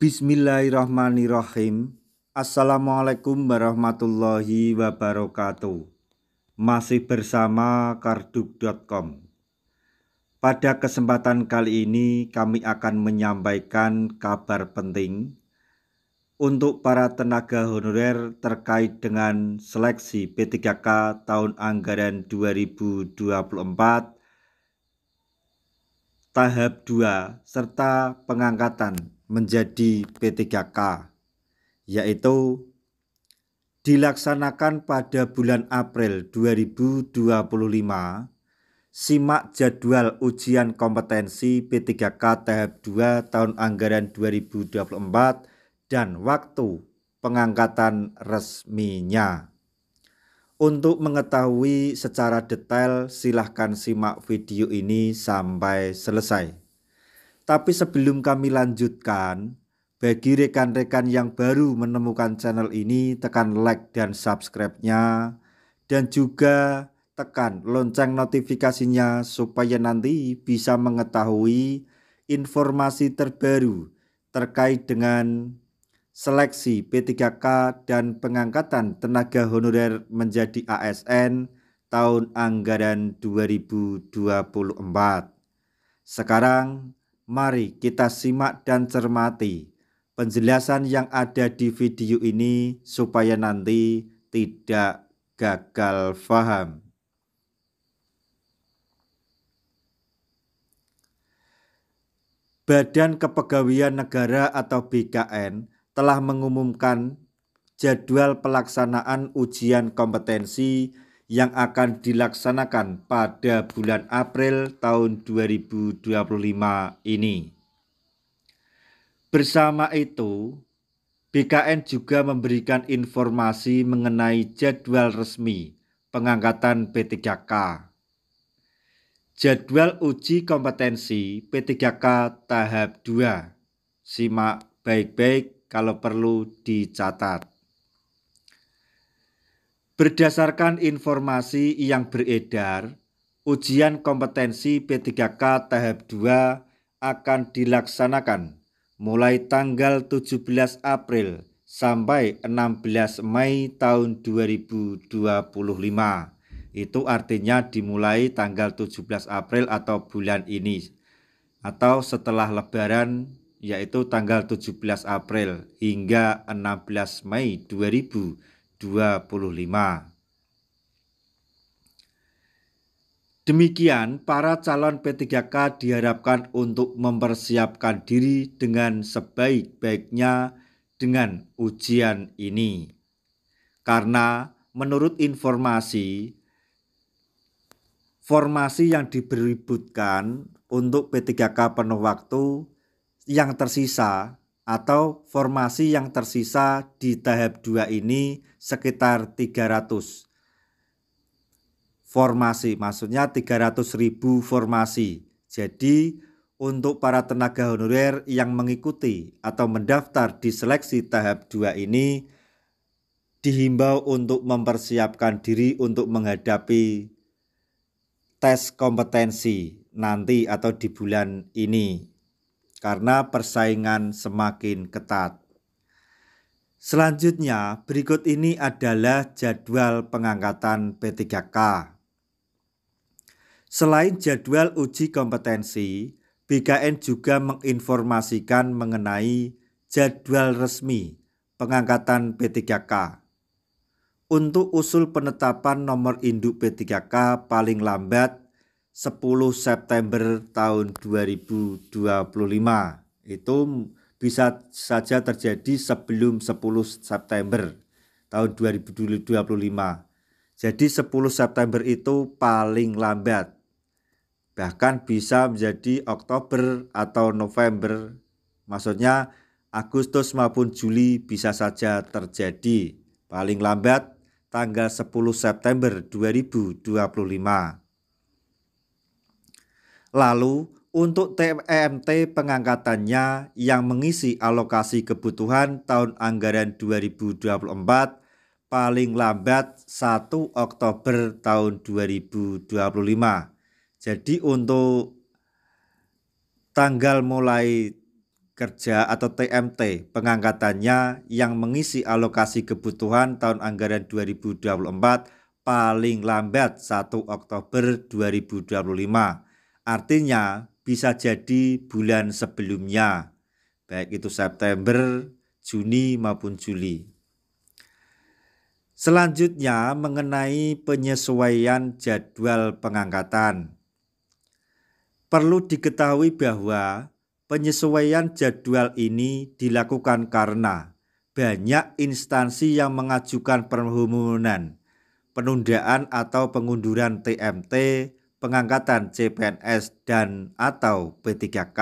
Bismillahirrahmanirrahim. Assalamualaikum warahmatullahi wabarakatuh. Masih bersama karduk.com. Pada kesempatan kali ini kami akan menyampaikan kabar penting untuk para tenaga honorer terkait dengan seleksi P3K tahun anggaran 2024 tahap 2 serta pengangkatan menjadi P3K, yaitu dilaksanakan pada bulan April 2025. Simak jadwal ujian kompetensi P3K tahap 2 tahun anggaran 2024 dan waktu pengangkatan resminya. Untuk mengetahui secara detail, silahkan simak video ini sampai selesai. Tapi sebelum kami lanjutkan, bagi rekan-rekan yang baru menemukan channel ini, tekan like dan subscribe-nya, dan juga tekan lonceng notifikasinya supaya nanti bisa mengetahui informasi terbaru terkait dengan seleksi P3K dan pengangkatan tenaga honorer menjadi ASN tahun anggaran 2024. Sekarang mari kita simak dan cermati penjelasan yang ada di video ini supaya nanti tidak gagal paham. Badan Kepegawaian Negara atau BKN telah mengumumkan jadwal pelaksanaan ujian kompetensi yang akan dilaksanakan pada bulan April tahun 2025 ini. Bersama itu, BKN juga memberikan informasi mengenai jadwal resmi pengangkatan P3K. Jadwal uji kompetensi P3K tahap 2. Simak baik-baik, kalau perlu dicatat. Berdasarkan informasi yang beredar, ujian kompetensi P3K tahap 2 akan dilaksanakan mulai tanggal 17 April sampai 16 Mei tahun 2025. Itu artinya dimulai tanggal 17 April atau bulan ini, atau setelah Lebaran, yaitu tanggal 17 April hingga 16 Mei 2025. Demikian, para calon P3K diharapkan untuk mempersiapkan diri dengan sebaik-baiknya dengan ujian ini. Karena menurut informasi, formasi yang dibeributkan untuk P3K penuh waktu yang tersisa atau formasi yang tersisa di tahap 2 ini sekitar 300 formasi, maksudnya 300.000 formasi. Jadi untuk para tenaga honorer yang mengikuti atau mendaftar di seleksi tahap 2 ini dihimbau untuk mempersiapkan diri untuk menghadapi tes kompetensi nanti atau di bulan ini, karena persaingan semakin ketat. Selanjutnya, berikut ini adalah jadwal pengangkatan P3K. Selain jadwal uji kompetensi, BKN juga menginformasikan mengenai jadwal resmi pengangkatan P3K. Untuk usul penetapan nomor induk P3K paling lambat 10 September tahun 2025. Itu bisa saja terjadi sebelum 10 September tahun 2025. Jadi 10 September itu paling lambat. Bahkan bisa menjadi Oktober atau November. Maksudnya Agustus maupun Juli bisa saja terjadi. Paling lambat tanggal 10 September 2025. Lalu untuk TMT pengangkatannya yang mengisi alokasi kebutuhan tahun anggaran 2024 paling lambat 1 Oktober tahun 2025. Jadi untuk tanggal mulai kerja atau TMT pengangkatannya yang mengisi alokasi kebutuhan tahun anggaran 2024 paling lambat 1 Oktober 2025. Artinya bisa jadi bulan sebelumnya, baik itu September, Juni maupun Juli. Selanjutnya mengenai penyesuaian jadwal pengangkatan. Perlu diketahui bahwa penyesuaian jadwal ini dilakukan karena banyak instansi yang mengajukan permohonan penundaan atau pengunduran TMT, pengangkatan CPNS dan atau P3K.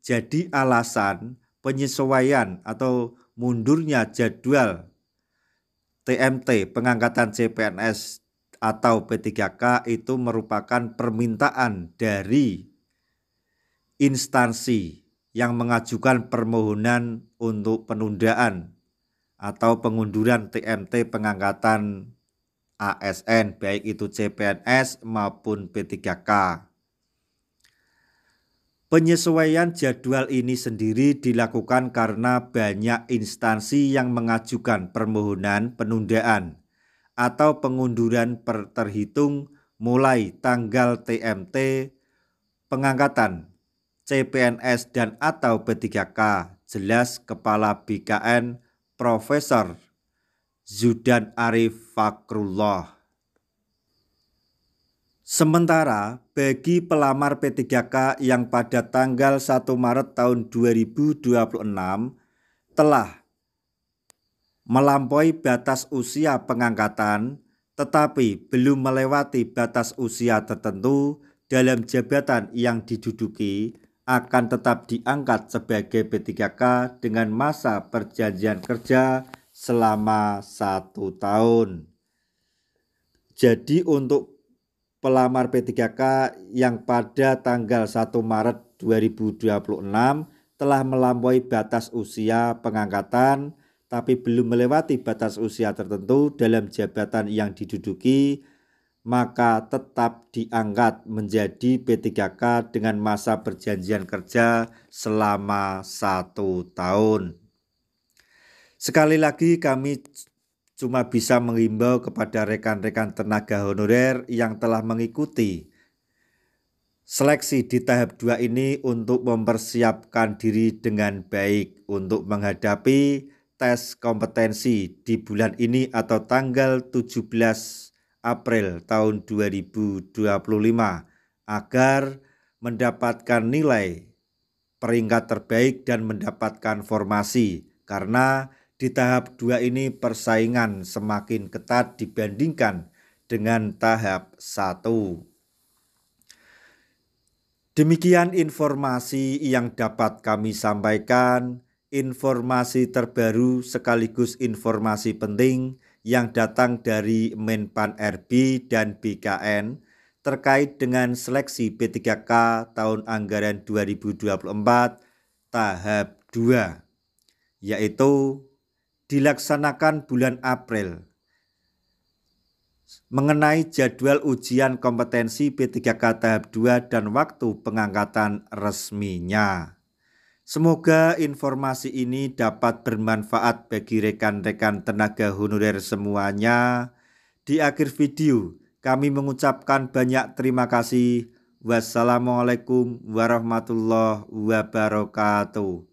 Jadi alasan penyesuaian atau mundurnya jadwal TMT, pengangkatan CPNS atau P3K itu merupakan permintaan dari instansi yang mengajukan permohonan untuk penundaan atau pengunduran TMT pengangkatan ASN, baik itu CPNS maupun P3K. Penyesuaian jadwal ini sendiri dilakukan karena banyak instansi yang mengajukan permohonan penundaan atau pengunduran terhitung mulai tanggal TMT, pengangkatan CPNS dan atau P3K, jelas Kepala BKN Profesor Zudan Arif Fakrullah. Sementara bagi pelamar P3K yang pada tanggal 1 Maret tahun 2026 telah melampaui batas usia pengangkatan tetapi belum melewati batas usia tertentu dalam jabatan yang diduduki akan tetap diangkat sebagai P3K dengan masa perjanjian kerja selama 1 tahun. Jadi untuk pelamar P3K yang pada tanggal 1 Maret 2026 telah melampaui batas usia pengangkatan tapi belum melewati batas usia tertentu dalam jabatan yang diduduki, maka tetap diangkat menjadi P3K dengan masa perjanjian kerja selama 1 tahun. Sekali lagi kami cuma bisa menghimbau kepada rekan-rekan tenaga honorer yang telah mengikuti seleksi di tahap 2 ini untuk mempersiapkan diri dengan baik untuk menghadapi tes kompetensi di bulan ini atau tanggal 17 April tahun 2025 agar mendapatkan nilai peringkat terbaik dan mendapatkan formasi, karena di tahap 2 ini persaingan semakin ketat dibandingkan dengan tahap 1. Demikian informasi yang dapat kami sampaikan, informasi terbaru sekaligus informasi penting yang datang dari Menpan RB dan BKN terkait dengan seleksi P3K tahun anggaran 2024 tahap 2, yaitu dilaksanakan bulan April mengenai jadwal ujian kompetensi P3K tahap 2 dan waktu pengangkatan resminya. Semoga informasi ini dapat bermanfaat bagi rekan-rekan tenaga honorer semuanya. Di akhir video kami mengucapkan banyak terima kasih. Wassalamualaikum warahmatullahi wabarakatuh.